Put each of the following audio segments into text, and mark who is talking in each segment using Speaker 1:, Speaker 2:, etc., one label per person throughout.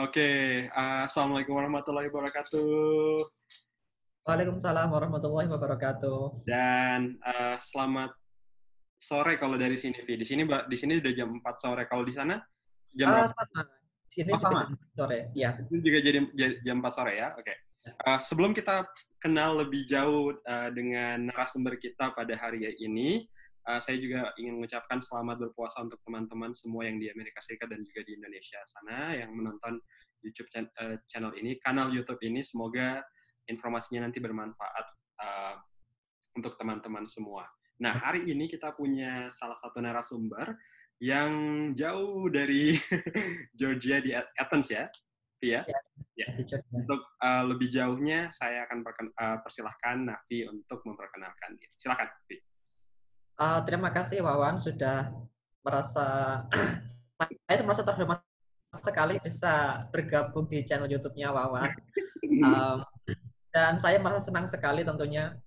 Speaker 1: Oke, Assalamualaikum warahmatullahi wabarakatuh.
Speaker 2: Waalaikumsalam warahmatullahi wabarakatuh.
Speaker 1: Dan selamat sore kalau dari sini, Vi. Di sini udah jam 4 sore. Kalau di sana jam berapa?
Speaker 2: Sama. Sini
Speaker 1: Oh,
Speaker 2: juga
Speaker 1: sama.
Speaker 2: jam sore. Ya.
Speaker 1: Itu juga jadi jam 4 sore ya. Oke. Sebelum kita kenal lebih jauh dengan narasumber kita pada hari ini, saya juga ingin mengucapkan selamat berpuasa untuk teman-teman semua yang di Amerika Serikat dan juga di Indonesia sana yang menonton YouTube channel ini, kanal YouTube ini. Semoga informasinya nanti bermanfaat uh, untuk teman-teman semua. Nah, hari ini kita punya salah satu narasumber yang jauh dari Georgia di Athens ya, Via.
Speaker 2: Ya,
Speaker 1: Ya.
Speaker 2: di Jogja.
Speaker 1: Untuk lebih jauhnya, saya akan persilahkan Nafi untuk memperkenalkan diri. Silakan, Nafi.
Speaker 2: Terima kasih Wawan sudah merasa saya merasa terhormat sekali bisa bergabung di channel YouTube-nya Wawan. Dan saya merasa senang sekali tentunya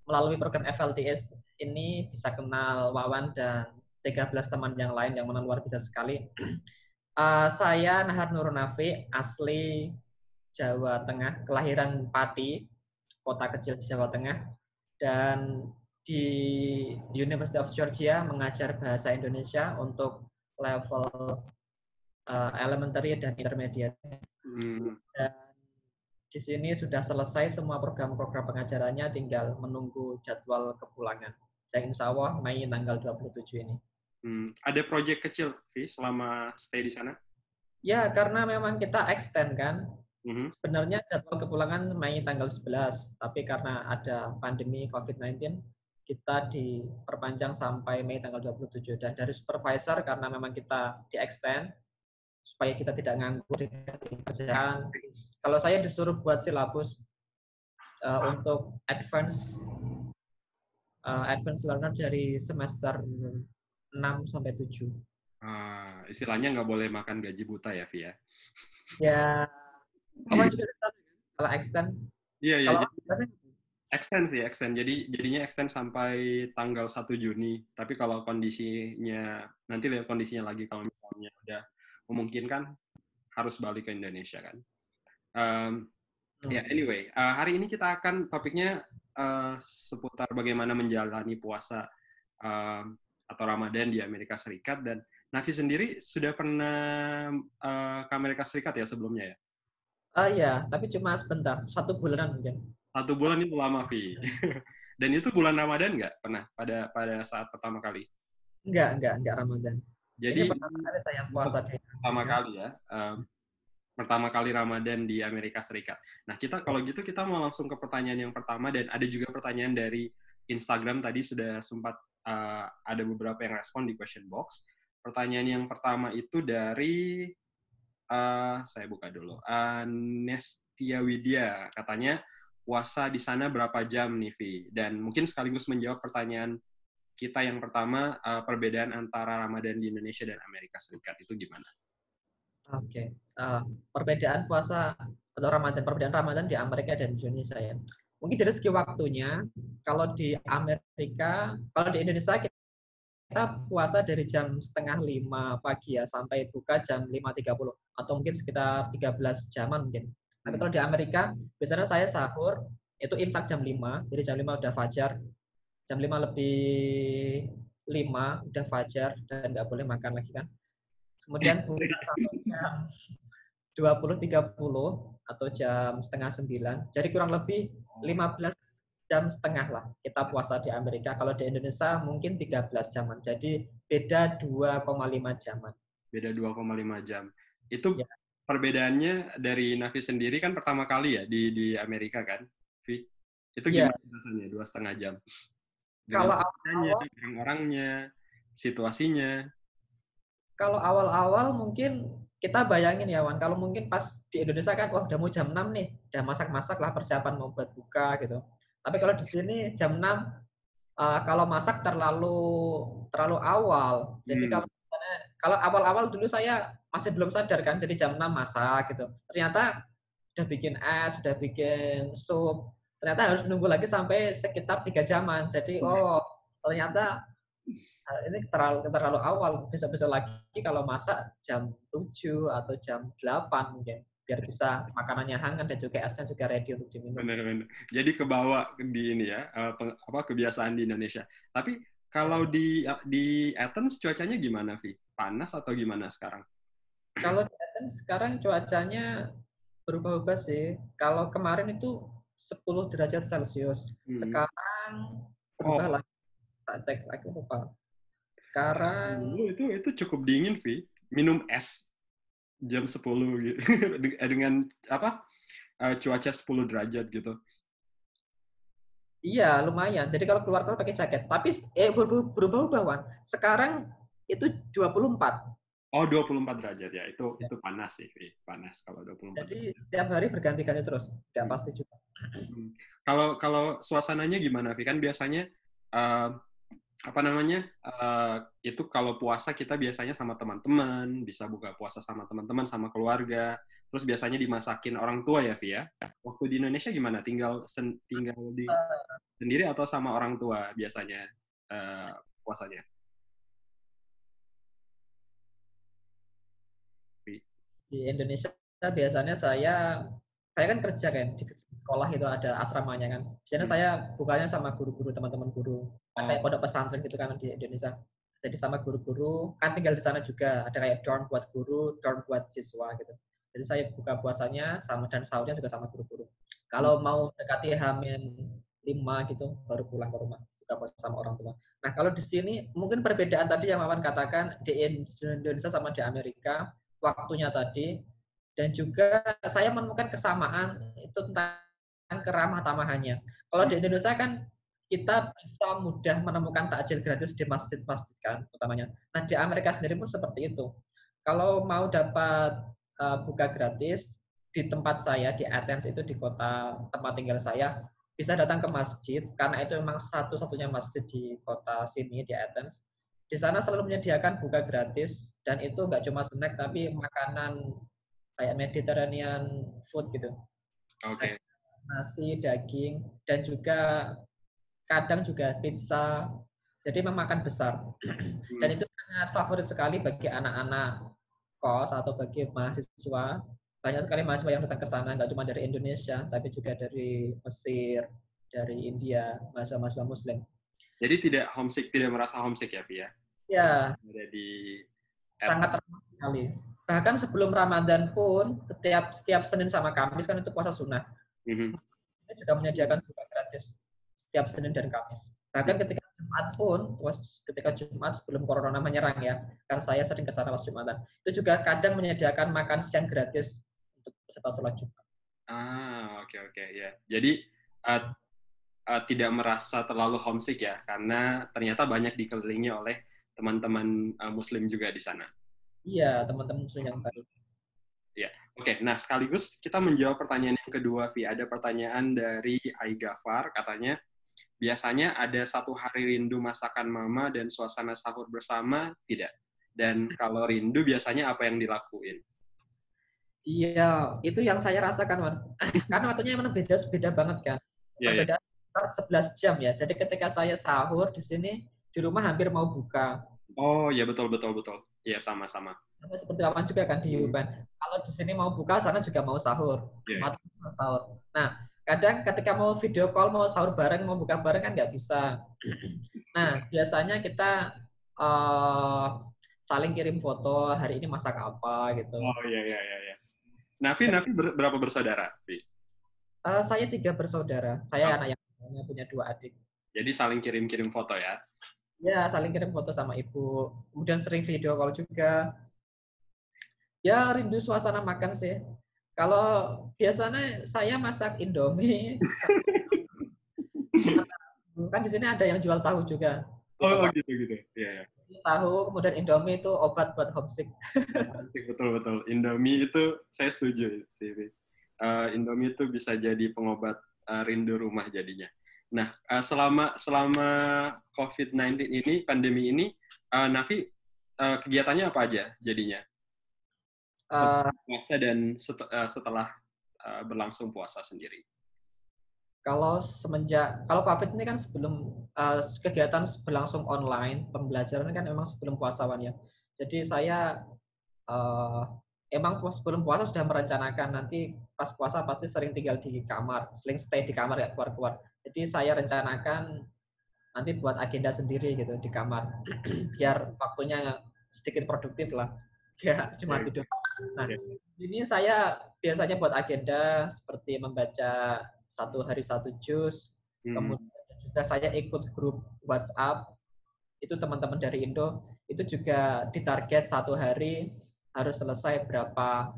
Speaker 2: melalui program FLTS ini bisa kenal Wawan dan 13 teman yang lain yang mana luar biasa sekali. Saya Nahar Nur Nafi, asli Jawa Tengah, kelahiran Pati, kota kecil di Jawa Tengah, dan di University of Georgia mengajar bahasa Indonesia untuk level elementary dan intermediate. Dan di sini sudah selesai semua program-program pengajarannya, tinggal menunggu jadwal kepulangan. Dan insya Allah Mei tanggal 27 ini.
Speaker 1: Ada proyek kecil, Vi, selama stay di sana?
Speaker 2: Ya, karena memang kita extend kan.
Speaker 1: Mm-hmm.
Speaker 2: Sebenarnya jadwal kepulangan Mei tanggal 11, tapi karena ada pandemi COVID-19, kita diperpanjang sampai Mei tanggal 27. Dan dari supervisor, karena memang kita di-extend, supaya kita tidak nganggur di kerjaan. Kalau saya disuruh buat silabus untuk advance learner dari semester 6 sampai 7.
Speaker 1: Istilahnya nggak boleh makan gaji buta ya, Vi ya?
Speaker 2: Ya, kawan juga kalau extend.
Speaker 1: Iya, iya.
Speaker 2: Kalau
Speaker 1: Jadi extend sih, extend. Jadinya extend sampai tanggal 1 Juni. Tapi kalau kondisinya, nanti lihat kondisinya lagi. Kalau misalnya udah memungkinkan, harus balik ke Indonesia kan. Ya, anyway. Hari ini kita akan topiknya seputar bagaimana menjalani puasa atau Ramadan di Amerika Serikat. Dan Nafi sendiri sudah pernah ke Amerika Serikat ya sebelumnya ya?
Speaker 2: Iya, tapi cuma sebentar, 1 bulanan mungkin.
Speaker 1: 1 bulan itu lama, Vi. Dan itu bulan Ramadan nggak pernah pada saat pertama kali?
Speaker 2: Enggak Ramadan. Ini
Speaker 1: Jadi
Speaker 2: pertama kali saya puasa di
Speaker 1: pertama
Speaker 2: Amerika.
Speaker 1: kali ya, pertama kali Ramadan di Amerika Serikat. Nah, kalau gitu kita mau langsung ke pertanyaan yang pertama, dan ada juga pertanyaan dari Instagram tadi sudah sempat ada beberapa yang respon di question box. Pertanyaan yang pertama itu dari saya buka dulu. Nestia Widya katanya puasa di sana berapa jam nih, Vi? Dan mungkin sekaligus menjawab pertanyaan kita yang pertama, perbedaan antara Ramadan di Indonesia dan Amerika Serikat itu gimana?
Speaker 2: Oke. Perbedaan puasa atau perbedaan Ramadan di Amerika dan Indonesia ya. Mungkin dari segi waktunya, kalau di Amerika, kalau di Indonesia kita puasa dari jam 4:30 pagi ya sampai buka jam 5:30 atau mungkin sekitar 13 jaman mungkin. Tapi kalau di Amerika biasanya saya sahur itu imsak jam 5, jadi jam 5 udah fajar, jam 5 lebih 5 udah fajar dan nggak boleh makan lagi kan. Kemudian buka sampai jam 20.30 atau jam setengah 9. Jadi kurang lebih 15 jam setengah lah kita puasa di Amerika. Kalau di Indonesia mungkin 13 jaman. Jadi beda 2,5 jaman.
Speaker 1: Beda 2,5 jam. Itu
Speaker 2: Ya.
Speaker 1: perbedaannya dari Nafi sendiri kan pertama kali ya di Amerika kan, Vi? Itu
Speaker 2: Ya.
Speaker 1: gimana rasanya 2,5 jam? Dengan
Speaker 2: Kalau
Speaker 1: cuacanya,
Speaker 2: awal-awal,
Speaker 1: orang-orangnya, situasinya.
Speaker 2: kalau awal-awal mungkin kita bayangin ya Wan, kalau mungkin pas di Indonesia kan wah udah mau jam 6 nih, udah masak-masak lah persiapan mau buat buka gitu. Tapi kalau di sini jam 6 kalau masak terlalu awal. Jadi kalau awal-awal dulu saya masih belum sadar kan, jadi jam 6 masak gitu. Ternyata udah bikin es, udah bikin sup. Ternyata harus menunggu lagi sampai sekitar 3 jaman. Jadi ternyata Ini terlalu awal. Besok-besok lagi kalau masak jam 7 atau jam 8 mungkin. Biar bisa makanannya hangat dan juga esnya juga ready untuk diminum.
Speaker 1: Benar-benar. Jadi kebawa di ini ya, kebiasaan di Indonesia. Tapi kalau di Athens cuacanya gimana, Vi? Panas atau gimana sekarang?
Speaker 2: Kalau di Athens sekarang cuacanya berubah-ubah sih. Kalau kemarin itu 10 derajat Celcius. Sekarang
Speaker 1: Oh,
Speaker 2: berubah lagi. Tak cek lagi lupa. Sekarang
Speaker 1: itu cukup dingin, Vi. Minum es jam 10 gitu. Dengan apa? Cuaca 10 derajat gitu.
Speaker 2: iya lumayan. Jadi kalau keluar pakai jaket. Tapi berubah-ubah, Wan. Sekarang itu 24.
Speaker 1: Oh, 24 derajat ya. Itu panas sih, Vi. Panas kalau 24
Speaker 2: Jadi
Speaker 1: derajat.
Speaker 2: setiap hari berganti-ganti terus. Nggak
Speaker 1: Hmm.
Speaker 2: pasti juga.
Speaker 1: Kalau suasananya gimana, Vi? Kan biasanya apa namanya, itu kalau puasa kita biasanya sama teman-teman, bisa buka puasa sama teman-teman, sama keluarga, terus biasanya dimasakin orang tua ya, Vi ya. Waktu di Indonesia gimana? Tinggal di sendiri atau sama orang tua biasanya puasanya? Vi?
Speaker 2: Di Indonesia biasanya saya kan kerja kan di sekolah itu ada asramanya kan. Biasanya saya bukanya sama guru-guru, teman-teman guru. Kayak pondok pesantren gitu kan di Indonesia. Jadi sama guru-guru, kan tinggal di sana juga. Ada kayak dorm buat guru, dorm buat siswa gitu. Jadi saya buka puasanya sama dan sahurnya juga sama guru-guru. Kalau mau dekati H-5 gitu, baru pulang ke rumah. Buka puasa sama orang tua. Nah kalau di sini, mungkin perbedaan tadi yang Wawan katakan, di Indonesia sama di Amerika, waktunya tadi, dan juga saya menemukan kesamaan itu tentang keramah tamahannya. Kalau di Indonesia kan kita bisa mudah menemukan takjil gratis di masjid-masjid kan, utamanya. Nah di Amerika sendiri pun seperti itu. Kalau mau dapat buka gratis di tempat saya di Athens itu di kota tempat tinggal saya, bisa datang ke masjid karena itu memang satu-satunya masjid di kota sini di Athens. Di sana selalu menyediakan buka gratis dan itu nggak cuma snack tapi makanan kayak Mediterranean food gitu.
Speaker 1: Oke.
Speaker 2: Nasi, daging, dan juga kadang juga pizza. Jadi memakan besar. Dan itu sangat favorit sekali bagi anak-anak kos atau bagi mahasiswa. Banyak sekali mahasiswa yang datang ke sana, nggak cuma dari Indonesia, tapi juga dari Mesir, dari India, mahasiswa-mahasiswa Muslim.
Speaker 1: Jadi tidak merasa homesick ya, Vi ya?
Speaker 2: Ya,
Speaker 1: Ada di
Speaker 2: sangat ramah sekali. Bahkan sebelum Ramadan pun, setiap Senin sama Kamis kan itu puasa sunnah. Ini juga menyediakan buka gratis setiap Senin dan Kamis. Bahkan ketika Jumat pun, ketika Jumat sebelum corona menyerang ya, kan saya sering ke sana pas Jumatan, itu juga kadang menyediakan makan siang gratis untuk peserta sholat Jumat.
Speaker 1: Oke ya. Jadi tidak merasa terlalu homesick ya, karena ternyata banyak dikelilingi oleh teman-teman Muslim juga di sana.
Speaker 2: Iya, teman-teman Muslim yang baik.
Speaker 1: Ya, oke. Nah, sekaligus kita menjawab pertanyaan yang kedua, Vi. Ada pertanyaan dari Aigafar, katanya, biasanya ada satu hari rindu masakan mama dan suasana sahur bersama, tidak? Dan kalau rindu, biasanya apa yang dilakuin?
Speaker 2: Iya, itu yang saya rasakan, Wan. Karena waktunya memang beda banget kan. Perbedaan 11 jam ya. Jadi ketika saya sahur di sini, di rumah hampir mau buka.
Speaker 1: Oh, ya betul. Iya, sama-sama.
Speaker 2: Seperti Wawan juga kan di Yuban. Kalau di sini mau buka, sana juga mau sahur. Sahur. Nah, kadang ketika mau video call, mau sahur bareng, mau buka bareng kan nggak bisa. Nah, biasanya kita saling kirim foto, hari ini masak apa gitu.
Speaker 1: Oh, iya. Nafi berapa bersaudara, Vi?
Speaker 2: Saya 3 bersaudara. Saya anak yang punya 2 adik.
Speaker 1: Jadi saling kirim-kirim foto ya?
Speaker 2: Ya, saling kirim foto sama ibu. Kemudian sering video call juga. Ya, rindu suasana makan sih. Kalau biasanya saya masak Indomie. Kan di sini ada yang jual tahu juga.
Speaker 1: Oh gitu. Iya.
Speaker 2: Tahu, kemudian Indomie itu obat buat homesick.
Speaker 1: Betul. Indomie itu saya setuju sih. Indomie itu bisa jadi pengobat rindu rumah jadinya. Nah, selama COVID-19 ini, pandemi ini, Nafi kegiatannya apa aja jadinya? Setelah puasa dan setelah berlangsung puasa sendiri.
Speaker 2: Kalau COVID ini kan sebelum kegiatan berlangsung online, pembelajaran kan memang sebelum puasawan ya. Jadi saya uh, emang sebelum puasa sudah merencanakan nanti pas puasa pasti sering tinggal di kamar, sering stay di kamar ya keluar-keluar. Jadi saya rencanakan nanti buat agenda sendiri gitu di kamar, biar waktunya sedikit produktif lah, ya cuma
Speaker 1: Oke,
Speaker 2: tidur. Nah,
Speaker 1: oke.
Speaker 2: ini saya biasanya buat agenda seperti membaca 1 hari 1 juz,
Speaker 1: Hmm.
Speaker 2: kemudian juga saya ikut grup WhatsApp, itu teman-teman dari Indo, itu juga ditarget 1 hari harus selesai berapa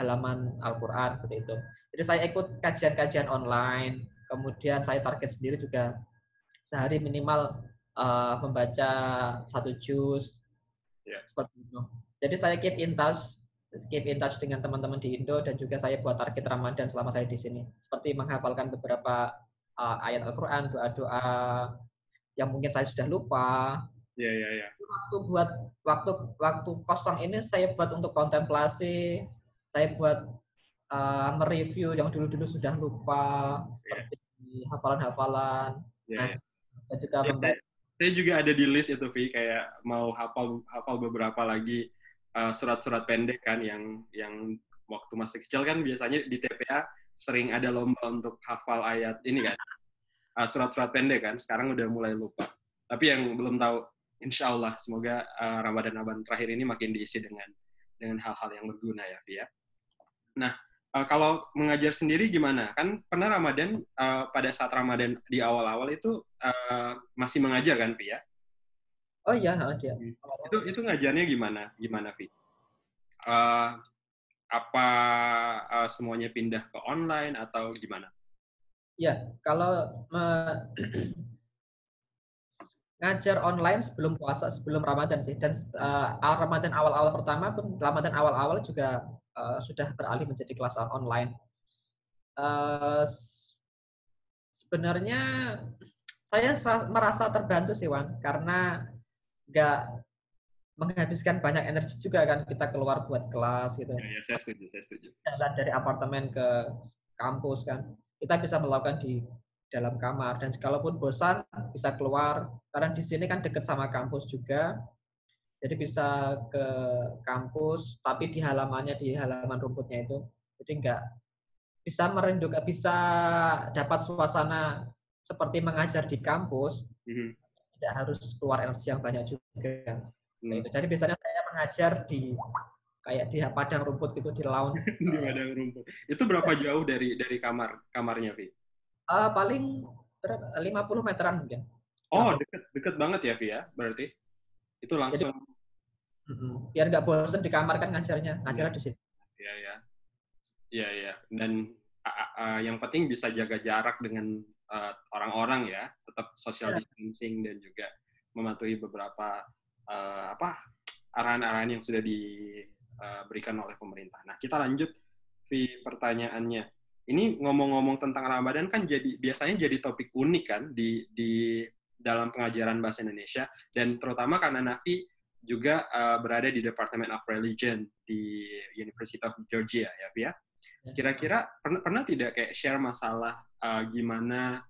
Speaker 2: halaman Al-Quran, seperti itu. Jadi saya ikut kajian-kajian online, kemudian saya target sendiri juga sehari minimal membaca 1 juz,
Speaker 1: Ya.
Speaker 2: seperti itu. Jadi saya keep in touch dengan teman-teman di Indo, dan juga saya buat target Ramadan selama saya di sini. Seperti menghafalkan beberapa ayat Al-Quran, doa-doa yang mungkin saya sudah lupa.
Speaker 1: Ya, ya, ya.
Speaker 2: Waktu waktu kosong ini saya buat untuk kontemplasi, saya buat mereview yang dulu-dulu sudah lupa,
Speaker 1: Ya,
Speaker 2: seperti hafalan-hafalan.
Speaker 1: ya,
Speaker 2: Nah,
Speaker 1: ya.
Speaker 2: saya juga
Speaker 1: Ya,
Speaker 2: membaca.
Speaker 1: saya juga ada di list itu, Vi, kayak mau hafal hafal beberapa lagi surat-surat pendek kan yang waktu masih kecil kan biasanya di TPA sering ada lomba untuk hafal ayat ini kan, surat-surat pendek kan. Sekarang udah mulai lupa. Tapi yang belum tahu, insya Allah semoga Ramadan terakhir ini makin diisi dengan hal-hal yang berguna ya, Vi ya. Nah, kalau mengajar sendiri gimana? Kan pernah Ramadan, pada saat Ramadan di awal-awal itu masih mengajar kan, Vi ya?
Speaker 2: Oh iya, dia.
Speaker 1: Hmm. Itu ngajarnya gimana? Gimana, Vi? Uh, apa semuanya pindah ke online atau gimana?
Speaker 2: Ya, kalau ngajar online sebelum puasa, sebelum Ramadan sih, dan Ramadan awal-awal pertama pun, Ramadan awal-awal juga sudah beralih menjadi kelas online. Uh, Sebenarnya saya merasa terbantu sih, Wan, karena nggak menghabiskan banyak energi juga kan, kita keluar buat kelas gitu,
Speaker 1: Ya, ya, saya setuju, saya setuju.
Speaker 2: jalan dari apartemen ke kampus kan, kita bisa melakukan di dalam kamar, dan kalaupun bosan bisa keluar, karena di sini kan dekat sama kampus juga, jadi bisa ke kampus tapi di halamannya, di halaman rumputnya itu, jadi nggak bisa merindukan, bisa dapat suasana seperti mengajar di kampus,
Speaker 1: Mhm.
Speaker 2: tidak harus keluar energi yang banyak juga.
Speaker 1: Hmm.
Speaker 2: Jadi biasanya saya mengajar di kayak di padang rumput gitu, di lawn.
Speaker 1: Di padang rumput. Itu berapa jauh dari kamarnya, Vi?
Speaker 2: Paling 50 meteran mungkin.
Speaker 1: Oh,
Speaker 2: 50.
Speaker 1: deket banget ya, Vi ya, berarti? Itu
Speaker 2: Jadi
Speaker 1: langsung.
Speaker 2: biar nggak bosan di kamar kan ngajarnya,
Speaker 1: Iya,
Speaker 2: ngajarnya di situ.
Speaker 1: iya, iya. Iya, iya. Dan yang penting bisa jaga jarak dengan orang-orang ya, tetap social
Speaker 2: Ya.
Speaker 1: distancing dan juga mematuhi beberapa apa arahan-arahan yang sudah diberikan oleh pemerintah. Nah, kita lanjut di pertanyaannya. Ini ngomong-ngomong tentang Ramadan kan biasanya jadi topik unik kan di dalam pengajaran bahasa Indonesia, dan terutama karena Nafi juga berada di Department of Religion di University of Georgia ya, Via. Kira-kira pernah tidak kayak share masalah gimana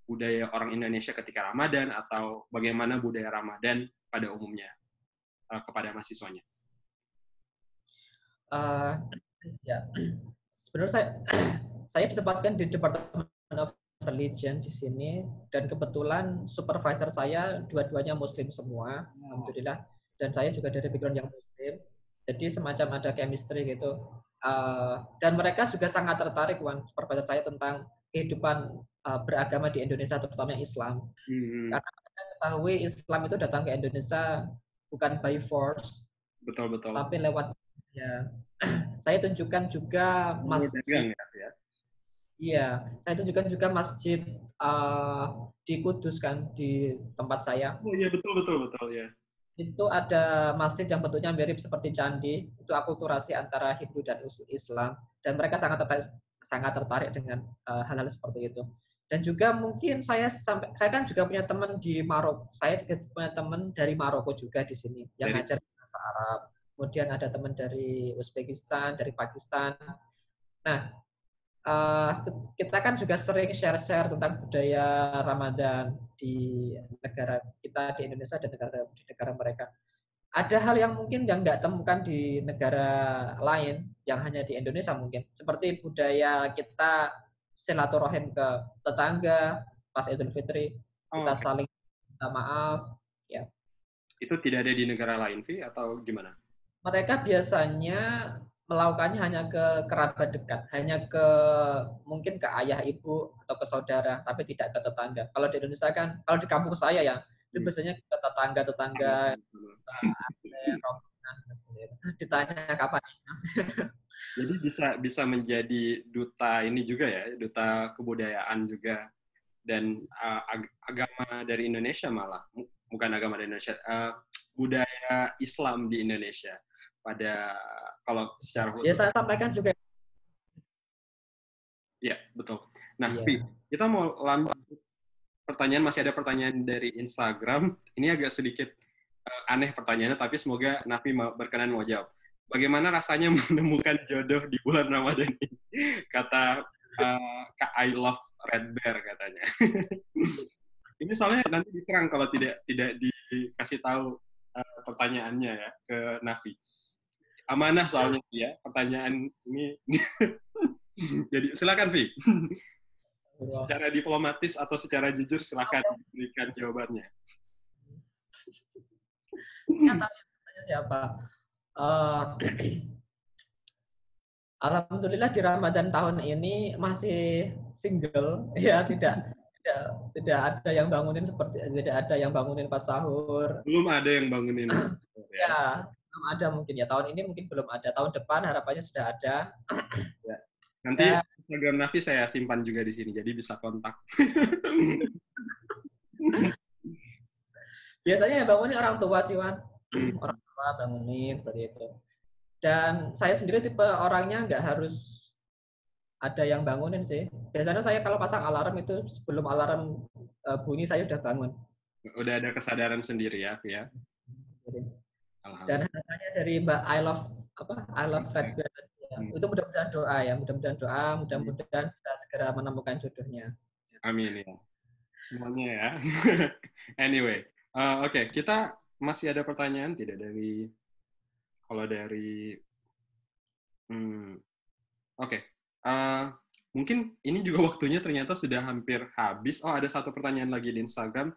Speaker 1: budaya orang Indonesia ketika Ramadan atau bagaimana budaya Ramadan pada umumnya kepada mahasiswanya?
Speaker 2: Ya, sebenarnya saya ditempatkan di Department of Religion di sini, dan kebetulan supervisor saya dua-duanya Muslim semua, alhamdulillah, dan saya juga dari background yang Muslim, jadi semacam ada chemistry gitu. Dan mereka juga sangat tertarik, Wan, supervisor saya, tentang kehidupan beragama di Indonesia, terutama Islam.
Speaker 1: Hmm,
Speaker 2: Karena kita ketahui Islam itu datang ke Indonesia bukan by force,
Speaker 1: betul betul.
Speaker 2: tapi lewat, ya. Saya tunjukkan juga
Speaker 1: Mau
Speaker 2: masjid.
Speaker 1: dagang ya?
Speaker 2: Iya, saya tunjukkan juga masjid di Kudus kan, di tempat saya.
Speaker 1: Oh iya, betul betul betul ya.
Speaker 2: Itu ada masjid yang bentuknya mirip seperti candi. Itu akulturasi antara Hindu dan Islam, dan mereka sangat tertarik dengan hal-hal seperti itu. Dan juga mungkin saya kan juga punya teman di Maroko. Saya juga punya teman dari Maroko juga di sini yang
Speaker 1: Dari
Speaker 2: ngajar bahasa Arab. Kemudian ada teman dari Uzbekistan, dari Pakistan. Nah, kita kan juga sering share-share tentang budaya Ramadan di negara kita di Indonesia dan di negara mereka. Ada hal yang mungkin yang nggak temukan di negara lain, yang hanya di Indonesia mungkin. Seperti budaya kita silaturahim ke tetangga pas Idul Fitri,
Speaker 1: Oh,
Speaker 2: kita
Speaker 1: oke.
Speaker 2: saling minta maaf. Ya,
Speaker 1: Itu tidak ada di negara lain, Vi, atau gimana?
Speaker 2: mereka biasanya melakukannya hanya ke kerabat dekat, hanya ke mungkin ke ayah ibu atau ke saudara, tapi tidak ke tetangga. Kalau di Indonesia kan, kalau di kampung saya ya, itu
Speaker 1: Hmm.
Speaker 2: biasanya ke tetangga-tetangga, rombongan, seperti itu. Ditanya kapan.
Speaker 1: Jadi bisa menjadi duta ini juga ya, duta kebudayaan juga, dan agama dari Indonesia malah, bukan agama dari Indonesia, budaya Islam di Indonesia. Pada kalau secara
Speaker 2: Ya
Speaker 1: khusus,
Speaker 2: saya sampaikan juga.
Speaker 1: ya betul. Nah, Vi,
Speaker 2: Iya.
Speaker 1: kita mau lanjut pertanyaan, masih ada pertanyaan dari Instagram. Ini agak sedikit aneh pertanyaannya, tapi semoga Nafi berkenan mau jawab. Bagaimana rasanya menemukan jodoh di bulan Ramadan ini? Kata Kak I love Red Bear katanya. Ini soalnya nanti diserang kalau tidak dikasih tahu pertanyaannya ya ke Nafi. Amanah soalnya ya pertanyaan ini. Jadi silakan Vi. Secara diplomatis atau secara jujur silakan berikan jawabannya.
Speaker 2: Ini tanya siapa? Alhamdulillah di Ramadan tahun ini masih single, ya tidak ada yang bangunin seperti tidak ada yang bangunin pas sahur.
Speaker 1: Belum ada yang bangunin. Ya.
Speaker 2: Ya, belum ada mungkin ya tahun ini mungkin belum ada. Tahun depan harapannya sudah ada.
Speaker 1: Ya. Nanti
Speaker 2: Dan
Speaker 1: Instagram Nafi saya simpan juga di sini, jadi bisa kontak.
Speaker 2: biasanya yang bangunin orang tua sih, Wan. Orang tua bangunin seperti itu. Dan saya sendiri tipe orangnya nggak harus ada yang bangunin sih. Biasanya saya kalau pasang alarm itu sebelum alarm bunyi saya udah bangun.
Speaker 1: Udah ada kesadaran sendiri ya, ya.
Speaker 2: Dan
Speaker 1: Alhamdulillah.
Speaker 2: harapannya dari Mbak I love Fred Bear, ya. Itu mudah-mudahan doa ya, mudah-mudahan doa, mudah-mudahan kita segera menemukan jodohnya.
Speaker 1: Amin ya. Semuanya ya. Anyway, oke, kita masih ada pertanyaan tidak dari kalau dari oke. Mungkin ini juga waktunya ternyata sudah hampir habis. Oh, ada satu pertanyaan lagi di Instagram.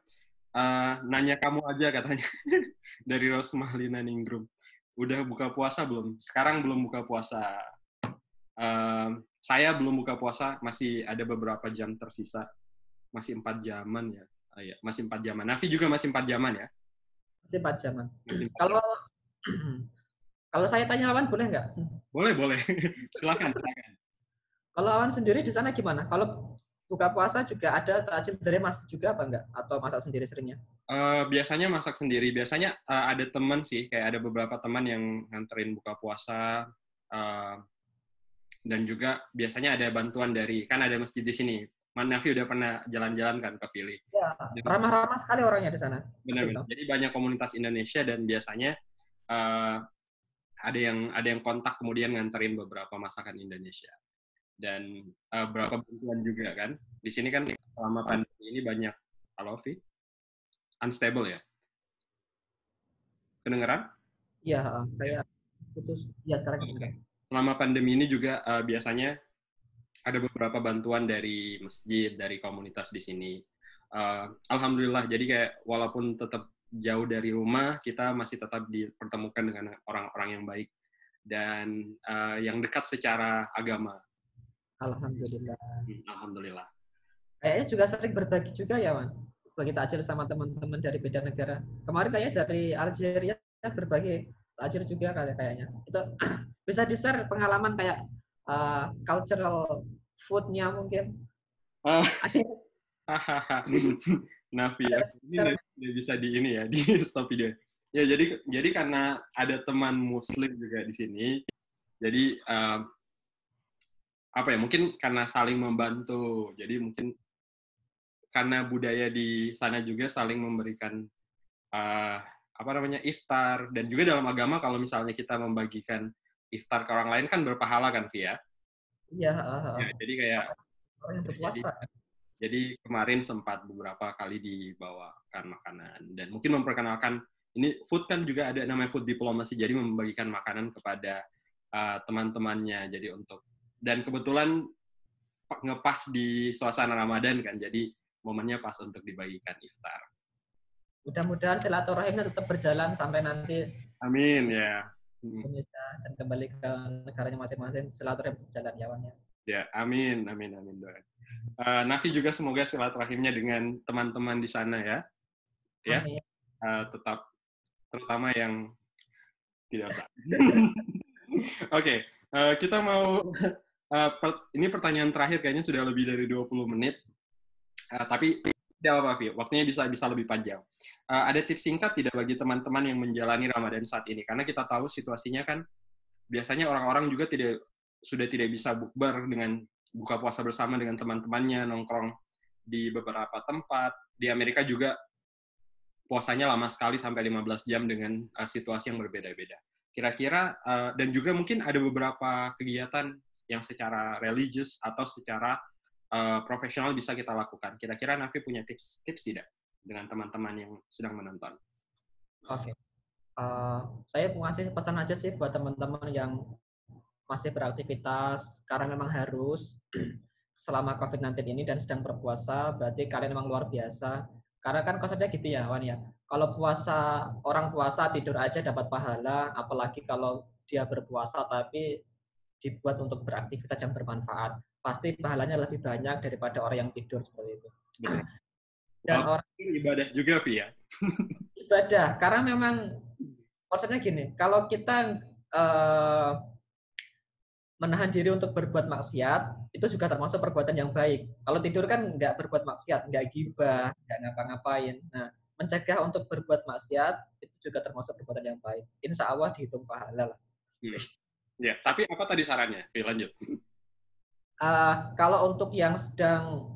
Speaker 1: Nanya kamu aja katanya. Dari Rosmalina Ningrum. Udah buka puasa belum? Sekarang belum buka puasa. Saya belum buka puasa, masih ada beberapa jam tersisa. Masih 4 jaman ya. Ya, masih 4 jaman. Nafi juga masih 4 jaman ya?
Speaker 2: Masih 4 jaman.
Speaker 1: Masih 4
Speaker 2: Kalau
Speaker 1: jaman.
Speaker 2: kalau saya tanya Awan boleh nggak?
Speaker 1: Boleh, boleh. Silakan, silakan.
Speaker 2: Kalau Awan sendiri di sana gimana? Kalau buka puasa juga ada takjil dari masjid juga apa enggak? Atau masak sendiri seringnya?
Speaker 1: Biasanya masak sendiri. Biasanya ada teman sih, kayak ada beberapa teman yang nganterin buka puasa. Dan juga biasanya ada bantuan dari, kan ada masjid di sini. Nafi udah pernah jalan-jalan kan ke Philly.
Speaker 2: Ya, ramah-ramah sekali orangnya di sana.
Speaker 1: Benar-benar. Jadi banyak komunitas Indonesia dan biasanya ada yang kontak kemudian nganterin beberapa masakan Indonesia. Dan beberapa bantuan juga kan. Di sini kan selama pandemi ini banyak, halo Vi? Unstable ya? Kedengeran?
Speaker 2: Iya, kayak putus. Iya, sekarang kedengeran.
Speaker 1: Selama pandemi ini juga biasanya ada beberapa bantuan dari masjid, dari komunitas di sini. Alhamdulillah, jadi kayak walaupun tetap jauh dari rumah, kita masih tetap dipertemukan dengan orang-orang yang baik dan yang dekat secara agama.
Speaker 2: Alhamdulillah.
Speaker 1: Alhamdulillah.
Speaker 2: Kayaknya juga sering berbagi juga ya, Wan. Berbagi takjil sama teman-teman dari beda negara. Kemarin kayaknya dari Algeria berbagi takjil juga kayaknya. Itu bisa di-share pengalaman kayak cultural food-nya mungkin.
Speaker 1: Nafi ya, ini nggak bisa di ini ya, di stop video. Ya jadi karena ada teman Muslim juga di sini, jadi apa ya, mungkin karena saling membantu, jadi mungkin karena budaya di sana juga saling memberikan apa namanya, iftar, dan juga dalam agama kalau misalnya kita membagikan iftar ke orang lain kan berpahala kan, Via?
Speaker 2: Iya, heeh,
Speaker 1: Ya,
Speaker 2: heeh.
Speaker 1: jadi kayak
Speaker 2: Orang yang
Speaker 1: ya, jadi
Speaker 2: berpuasa.
Speaker 1: jadi kemarin sempat beberapa kali dibawakan makanan dan mungkin memperkenalkan ini food kan juga ada namanya food diplomasi, jadi membagikan makanan kepada teman-temannya. Jadi untuk dan kebetulan ngepas di suasana Ramadan kan, jadi momennya pas untuk dibagikan iftar.
Speaker 2: Mudah-mudahan silaturahimnya tetap berjalan sampai nanti
Speaker 1: Amin ya.
Speaker 2: Indonesia dan kembali ke negaranya masing-masing. Silaturahim berjalan ya, Wan, ya.
Speaker 1: Ya, amin, amin, amin. Doa. Nafi juga semoga silaturahimnya dengan teman-teman di sana ya, ya,
Speaker 2: Amin.
Speaker 1: tetap terutama yang tidak usah. Oke, kita mau ini pertanyaan terakhir kayaknya sudah lebih dari 20 menit. Tapi tidak apa-apa, Vi. Waktunya bisa lebih panjang. Ada tips singkat tidak bagi teman-teman yang menjalani Ramadan saat ini? Karena kita tahu situasinya kan biasanya orang-orang juga sudah tidak bisa bukber dengan buka puasa bersama dengan teman-temannya, nongkrong di beberapa tempat. Di Amerika juga puasanya lama sekali sampai 15 jam dengan situasi yang berbeda-beda. Kira-kira dan juga mungkin ada beberapa kegiatan yang secara religius atau secara profesional bisa kita lakukan. Kira-kira Nafi punya tips tidak dengan teman-teman yang sedang menonton?
Speaker 2: Oke. Saya mau ngasih pesan aja sih buat teman-teman yang masih beraktivitas karena memang harus selama COVID-19 ini dan sedang berpuasa, berarti kalian memang luar biasa. Karena kan konsepnya gitu ya, Wan ya. Kalau puasa, orang puasa tidur aja dapat pahala, apalagi kalau dia berpuasa tapi dibuat untuk beraktivitas yang bermanfaat. Pasti pahalanya lebih banyak daripada orang yang tidur seperti itu.
Speaker 1: Betul.
Speaker 2: Dan orang
Speaker 1: Ibadah juga, Vi ya.
Speaker 2: ibadah, karena memang konsepnya gini, kalau kita eh, menahan diri untuk berbuat maksiat, itu juga termasuk perbuatan yang baik. Kalau tidur kan nggak berbuat maksiat, nggak gibah, nggak ngapa-ngapain. Nah, mencegah untuk berbuat maksiat, itu juga termasuk perbuatan yang baik. Insya Allah dihitung pahala lah.
Speaker 1: Ya, tapi apa tadi sarannya? Oke, lanjut.
Speaker 2: Kalau untuk yang sedang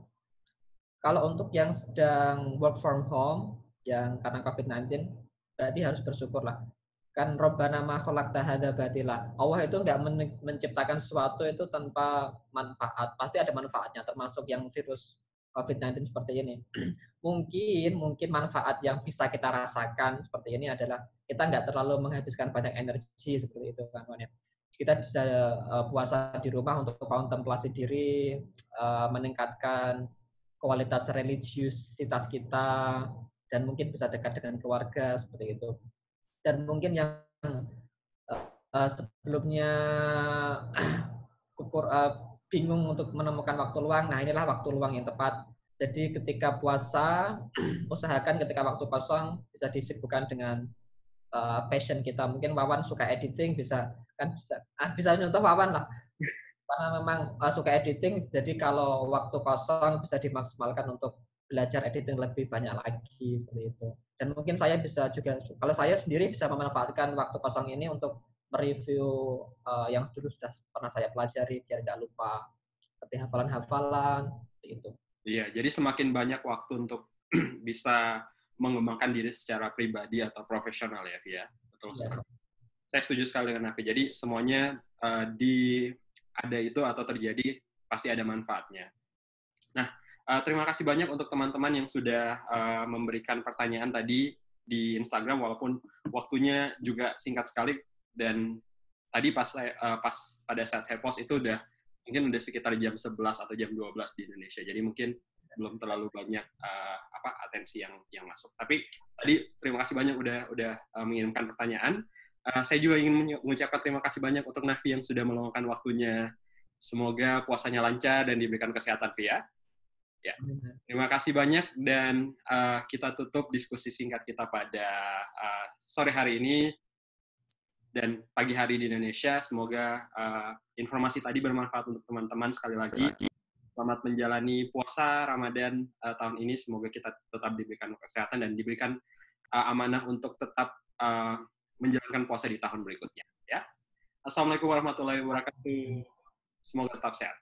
Speaker 2: work from home, yang karena COVID-19, berarti harus bersyukur lah. Kan Rabbana ma khalaqta hadza batila. Allah itu nggak menciptakan sesuatu itu tanpa manfaat. Pasti ada manfaatnya, termasuk yang virus COVID-19 seperti ini. mungkin manfaat yang bisa kita rasakan seperti ini adalah kita nggak terlalu menghabiskan banyak energi seperti itu kan, ya. Kita bisa puasa di rumah untuk kontemplasi diri, meningkatkan kualitas religiusitas kita, dan mungkin bisa dekat dengan keluarga seperti itu. Dan mungkin yang sebelumnya bingung untuk menemukan waktu luang, nah inilah waktu luang yang tepat. Jadi ketika puasa, usahakan ketika waktu kosong bisa disibukkan dengan passion kita. Mungkin Wawan suka editing, bisa nyontoh Wawan lah. Karena memang suka editing, jadi kalau waktu kosong bisa dimaksimalkan untuk belajar editing lebih banyak lagi seperti itu. Dan mungkin saya bisa juga, kalau saya sendiri bisa memanfaatkan waktu kosong ini untuk mereview yang dulu sudah pernah saya pelajari biar nggak lupa, seperti hafalan-hafalan seperti itu.
Speaker 1: Iya, jadi semakin banyak waktu untuk bisa mengembangkan diri secara pribadi atau profesional ya, Via. Betul sekali. Saya setuju sekali dengan Nafi. Jadi semuanya ada itu atau terjadi pasti ada manfaatnya. Nah, terima kasih banyak untuk teman-teman yang sudah memberikan pertanyaan tadi di Instagram, walaupun waktunya juga singkat sekali, dan tadi pas pada saat saya post itu mungkin udah sekitar jam 11 atau jam 12 di Indonesia, jadi mungkin belum terlalu banyak atensi yang masuk. Tapi tadi terima kasih banyak udah mengirimkan pertanyaan. Saya juga ingin mengucapkan terima kasih banyak untuk Nafi yang sudah meluangkan waktunya. Semoga puasanya lancar dan diberikan kesehatan, Via. Ya. Terima kasih banyak, dan kita tutup diskusi singkat kita pada sore hari ini dan pagi hari di Indonesia. Semoga informasi tadi bermanfaat untuk teman-teman. Sekali lagi, selamat menjalani puasa Ramadan tahun ini. Semoga kita tetap diberikan kesehatan dan diberikan amanah untuk tetap menjalankan puasa di tahun berikutnya. Ya. Assalamualaikum warahmatullahi wabarakatuh. Semoga tetap sehat.